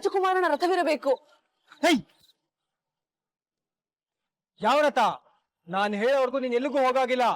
ರಾಜಕುಮಾರನ ರಥವಿರಬೇಕು. High, ಯಾವ ರಥ? ನಾನು ಹೇಳೋವರೆಗೂ ನೀನ್ ಎಲ್ಲಿಗೂ ಹೋಗಾಗಿಲ್ಲ.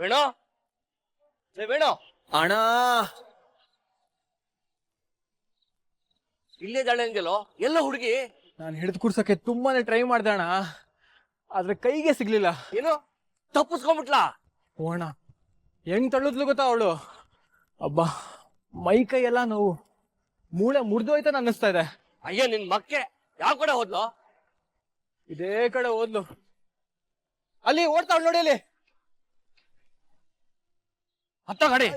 ವೇಣು, ವೇಣು ಅಣ್ಣ, ಇಲ್ಲೇ ಜಾಳೆ ಅಂದ್ಯಲ್ಲೋ, ಎಲ್ಲ ಹುಡುಗಿ? ನಾನು ಹಿಡಿದು ಕೂರ್ಸಕ್ಕೆ ತುಂಬಾನೇ ಟ್ರೈ ಮಾಡ್ದೆ ಅಣ್ಣ, ಆದ್ರೆ ಕೈಗೆ ಸಿಗ್ಲಿಲ್ಲ. ಏನು ತಪ್ಪಿಸ್ಕೊಂಡ್ಬಿಟ್ಲಾ? ಓ ಅಣ್ಣ, ಹೆಂಗ್ ತಳ್ಳುದ್ಲು ಗೊತ್ತಾ ಅವಳು. ಅಬ್ಬಾ, ಮೈ ಕೈ ಎಲ್ಲ ನೋವು, ಮೂಳೆ ಮುರಿದೋಯ್ತಾನ ಅನ್ನಿಸ್ತಾ ಇದೆ. ಅಯ್ಯ ನಿನ್ ಮಕ್ಕೆ ಯಾವ ಕಡೆ ಹೋದ್ಲು? ಇದೇ ಕಡೆ ಹೋದ್ಲು. ಅಲ್ಲಿ ಓಡ್ತಾವ್ ನೋಡಿ, ಅಲ್ಲಿ ಹತ್ತ ಗಾಡಿ.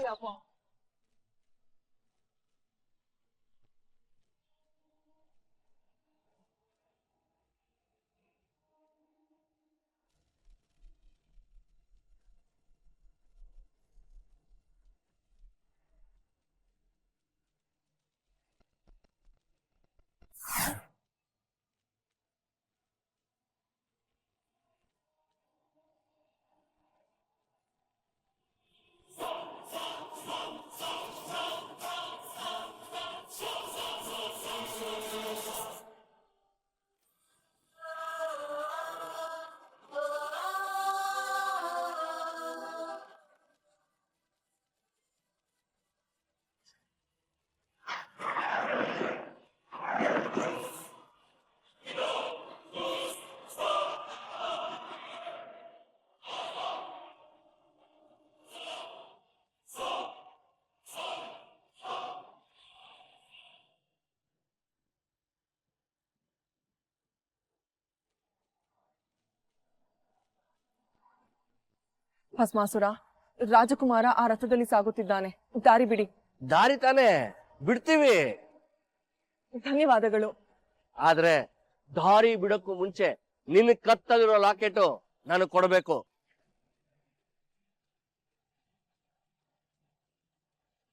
ಭಸ್ಮಾಸುರ, ರಾಜಕುಮಾರ ಆ ರಥದಲ್ಲಿ ಸಾಗುತ್ತಿದ್ದಾನೆ. ದಾರಿ ಬಿಡಿ. ದಾರಿ ತಾನೇ, ಬಿಡ್ತೀವಿ. ಧನ್ಯವಾದಗಳು. ಆದ್ರೆ ದಾರಿ ಬಿಡಕ್ಕೂ ಮುಂಚೆ ನಿನ್ ಕತ್ತಲಿರೋ ಲಾಕೆಟು ನನಗ್ ಕೊಡ್ಬೇಕು.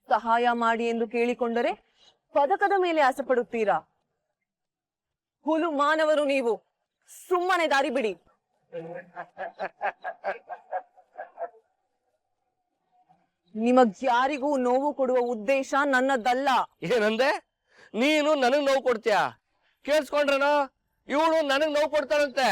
ಸಹಾಯ ಮಾಡಿ ಎಂದು ಕೇಳಿಕೊಂಡರೆ ಪದಕದ ಮೇಲೆ ಆಸೆ ಪಡುತ್ತೀರಾ? ಹುಲು ಮಾನವರು ನೀವು. ಸುಮ್ಮನೆ ದಾರಿ ಬಿಡಿ. ನಿಮಗ್ಯಾರಿಗೂ ನೋವು ಕೊಡುವ ಉದ್ದೇಶ ನನ್ನದಲ್ಲ. ಏನಂದೆ? ನೀನು ನನಗ್ ನೋವು ಕೊಡ್ತೀಯ? ಕೇಳಿಸ್ಕೊಂಡ್ರನ? ಇವಳು ನನಗ್ ನೋವು ಕೊಡ್ತಾರಂತೆ.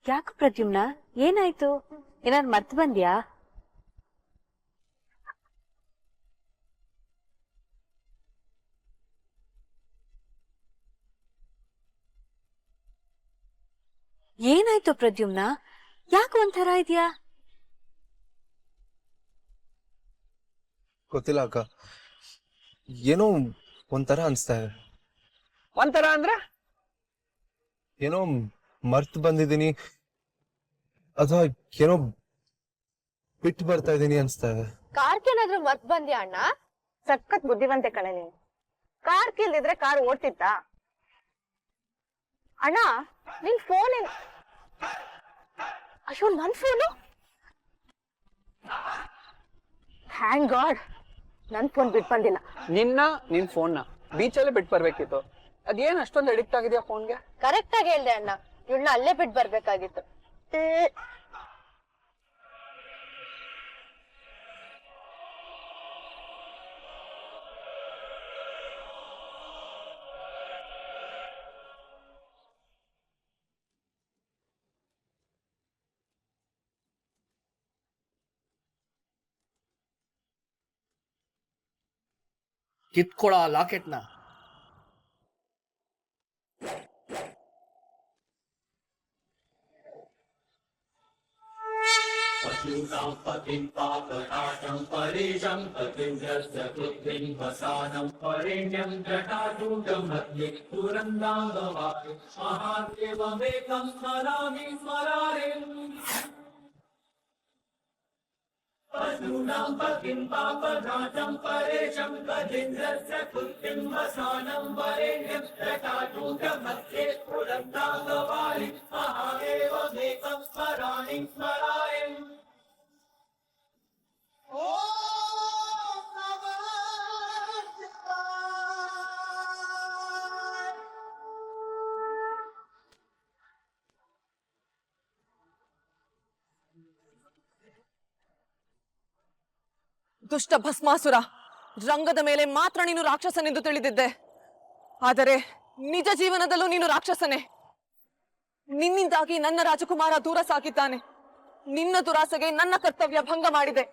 ಯಾಕೆ ಪ್ರದ್ಯುಮ್ನ, ಏನಾಯ್ತು? ಏನಾದ್ರು ಮರ್ತು ಬಂದ್ಯಾ? ಏನಾಯ್ತು ಪ್ರದ್ಯುಮ್ನ? ಯಾಕೆ ಒಂಥರ ಇದೆಯಾ? ಗೊತ್ತಿಲ್ಲ ಅಕ್ಕ, ಏನೋ ಒಂಥರ ಅನ್ಸ್ತಾ ಇದೆ. ಒಂಥರ ಅಂದ್ರೆ? ಏನೋ ಮರ್ತು ಬಂದಿದ್ದೀನಿ ಅಥವಾ ಏನೋ ಬಿಟ್ಟು ಬರ್ತಾ ಇದೀನಿ ಅನ್ಸ್ತಾ ಇದೆ. ಕಾರ್ಕೇನಾದ್ರೂ ಮರ್ತ್ ಬಂದ್ಯಾ ಅಣ್ಣ? ಸಖತ್ ಬುದ್ಧಿವಂತೆ ಕಣೆ ನೀನು. ಕಾರ್ ಕಿಲ್ದಿದ್ರೆ ಕಾರ್ ಓಡ್ತಿತ್ತ ಅಣ್ಣ? ನಿನ್ ಫೋನ್ ಅಯ್ಯೋ, ನನ್ ಫೋನು. ಥ್ಯಾಂಕ್ ಗಾಡ್, ನನ್ ಫೋನ್ ಬಿಟ್ ಬಂದಿಲ್ಲ. ನಿನ್ ಫೋನ್ನ ಬೀಚಲ್ಲೇ ಬಿಟ್ಟು ಬರ್ಬೇಕಿತ್ತು. ಅದೇನ್ ಅಷ್ಟೊಂದು ಅಡಿಕ್ಟ್ ಆಗಿದ್ಯಾ ಫೋನ್ಗೆ? ಕರೆಕ್ಟ್ ಆಗಿ ಹೇಳ್ದೆ ಅಣ್ಣ, ಇವಳನ್ನ ಅಲ್ಲೇ ಬಿಟ್ ಬರ್ಬೇಕಾಗಿತ್ತು. ಕಿತ್ಕೊಳ ಲಾಕೆಟ್ನ. ದುಷ್ಟ ಭಸ್ಮಾಸುರ, ರಂಗದ ಮೇಲೆ ಮಾತ್ರ ನೀನು ರಾಕ್ಷಸನೆಂದು ತಿಳಿದಿದ್ದೆ, ಆದರೆ ನಿಜ ಜೀವನದಲ್ಲೂ ನೀನು ರಾಕ್ಷಸನೇ. ನಿನ್ನಿಂದಾಗಿ ನನ್ನ ರಾಜಕುಮಾರ ದೂರ ಸಾಗಿದ್ದಾನೆ. ನಿನ್ನ ದುರಾಸೆಗೆ ನನ್ನ ಕರ್ತವ್ಯ ಭಂಗ ಮಾಡಿದೆ.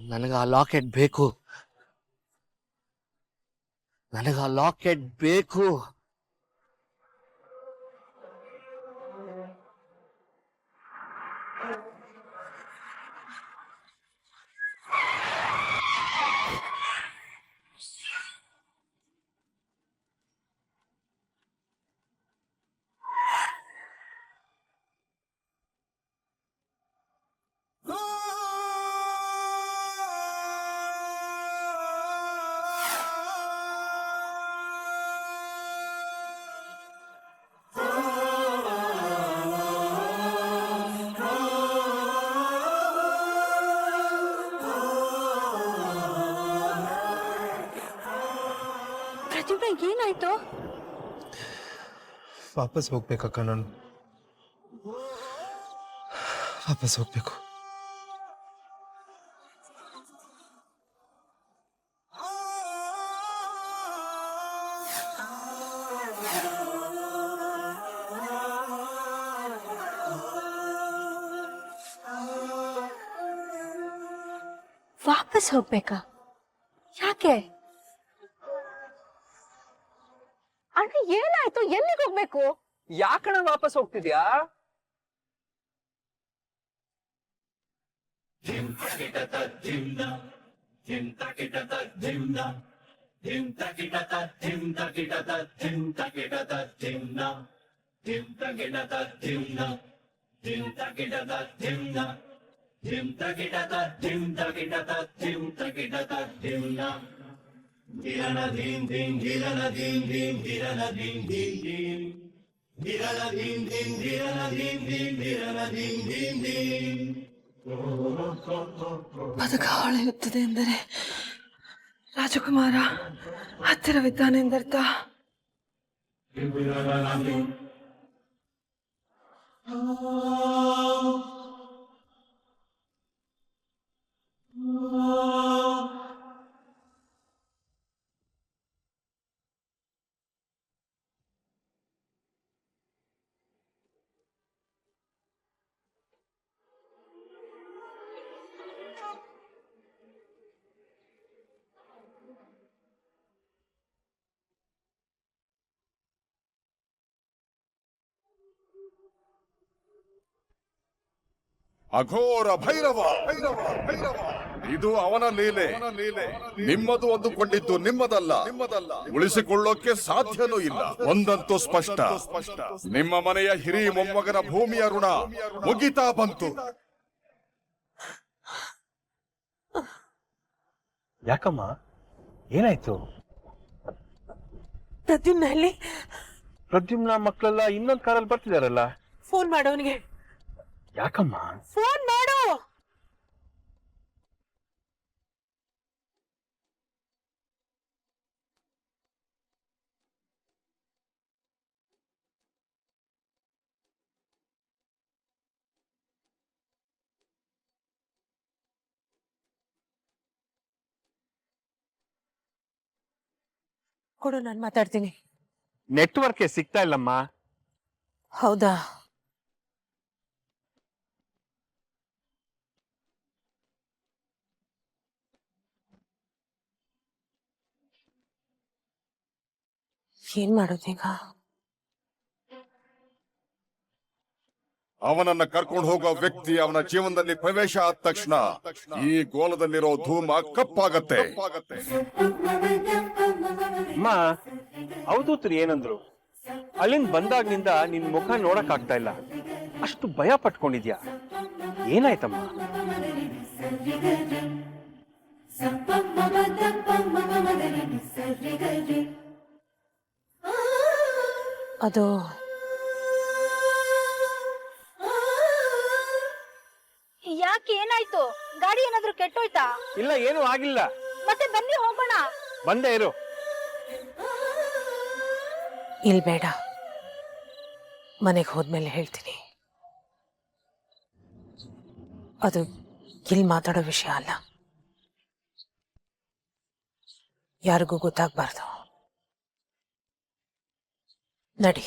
ನನಗ ಆ ಲಾಕೆಟ್ ಬೇಕು. ನನಗ ಆ ಲಾಕೆಟ್ ಬೇಕು. ಪ್ರದ್ಯುಮ್ನ ಏನಾಯ್ತು? ವಾಪಸ್ ಹೋಗ್ಬೇಕಕ್ಕ ನಾನು. ವಾಪಸ್ ಹೋಗ್ಬೇಕು. ವಾಪಸ್ ಹೋಗ್ಬೇಕಾ? ಯಾಕೆ? ಅಣ್ಣ ಏನಾಯ್ತು? ಎಲ್ಲಿಗೆ ಹೋಗ್ಬೇಕು? ಯಾಕಣ ವಾಪಸ್ ಹೋಗ್ತಿದ್ಯಾ? ಪದಕ ಹೊಳೆಯುತ್ತದೆ ಎಂದರೆ ರಾಜಕುಮಾರ ಹತ್ತಿರವಿದ್ದಾನೆಂದರ್ಥ. ಅಘೋರ ಭೈರವ ಇದು ಅವನ ಲೀಲೆ. ನಿಮ್ಮದು ಅಂದುಕೊಂಡಿದ್ದು ನಿಮ್ಮದಲ್ಲ. ಉಳಿಸಿಕೊಳ್ಳೋಕೆ ಸಾಧ್ಯನೂ ಇಲ್ಲ. ಒಂದಂತೂ ಸ್ಪಷ್ಟ, ನಿಮ್ಮ ಮನೆಯ ಹಿರಿ ಮೊಮ್ಮಗನ ಭೂಮಿಯ ಋಣ ಮುಗಿತಾ ಬಂತು. ಯಾಕಮ್ಮ, ಏನಾಯ್ತು? ಪ್ರದ್ಯುಮ್ನಲ್ಲಿ ಪ್ರದ್ಯುಮ್ನ ಮಕ್ಕಳೆಲ್ಲ ಇನ್ನೊಂದು ಕಾರಲ್ಲಿ ಬರ್ತಿದಾರಲ್ಲ. ಫೋನ್ ಮಾಡೋನಿಗೆ. ಯಾಕಮ್ಮ? ಫೋನ್ ಮಾಡು. ಕೊಡು, ನಾನು ಮಾತಾಡ್ತೀನಿ. ನೆಟ್ವರ್ಕ್ ಸಿಗ್ತಾ ಇಲ್ಲಮ್ಮ. ಹೌದಾ? ಏನ್ ಮಾಡೋದೀಗ? ಅವನನ್ನ ಕರ್ಕೊಂಡು ಹೋಗೋ ವ್ಯಕ್ತಿ ಅವನ ಜೀವನದಲ್ಲಿ ಪ್ರವೇಶ ಆದ ತಕ್ಷಣ ಈ ಗೋಲದಲ್ಲಿರೋ ಧೂಮ ಕಪ್ಪಾಗತ್ತೆ. ಅಮ್ಮ ಅವಧೂತರು ಏನಂದ್ರು? ಅಲ್ಲಿಂದ ಬಂದಾಗ್ನಿಂದ ನಿನ್ ಮುಖ ನೋಡಕ್ ಆಗ್ತಾ ಇಲ್ಲ, ಅಷ್ಟು ಭಯ ಪಟ್ಕೊಂಡಿದ್ಯಾ? ಏನಾಯ್ತಮ್ಮ? ಅದು ಯಾಕೆ ಏನಾಯ್ತು? ಗಾಡಿ ಏನಾದ್ರೂ ಕೆಟ್ಟೋಯ್ತಾ? ಇಲ್ಲ, ಏನೂ ಆಗಿಲ್ಲ. ಮತ್ತೆ ಬನ್ನಿ ಹೋಗೋಣ. ಬಂದೇ ಇರು. ಇಲ್ ಬೇಡ, ಮನೆಗೆ ಹೋದ್ಮೇಲೆ ಹೇಳ್ತೀನಿ. ಅದು ಇಲ್ಲಿ ಮಾತಾಡೋ ವಿಷಯ ಅಲ್ಲ, ಯಾರಿಗೂ ಗೊತ್ತಾಗ್ಬಾರ್ದು. ನಡಿ.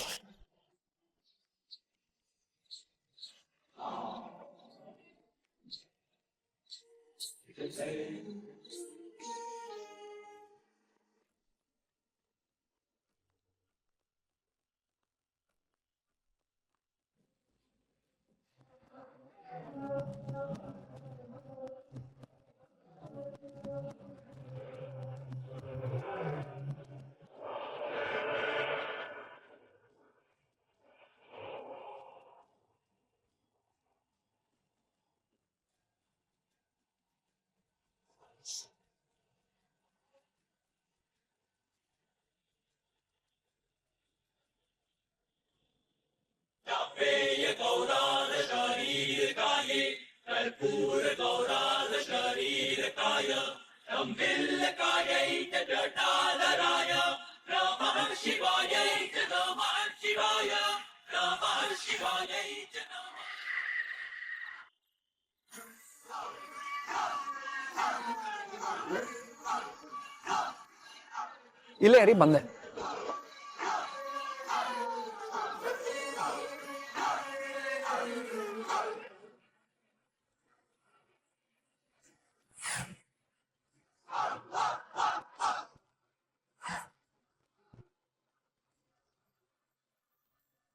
ಇಲ್ಲೇ ರೀ, ಬಂದೆ.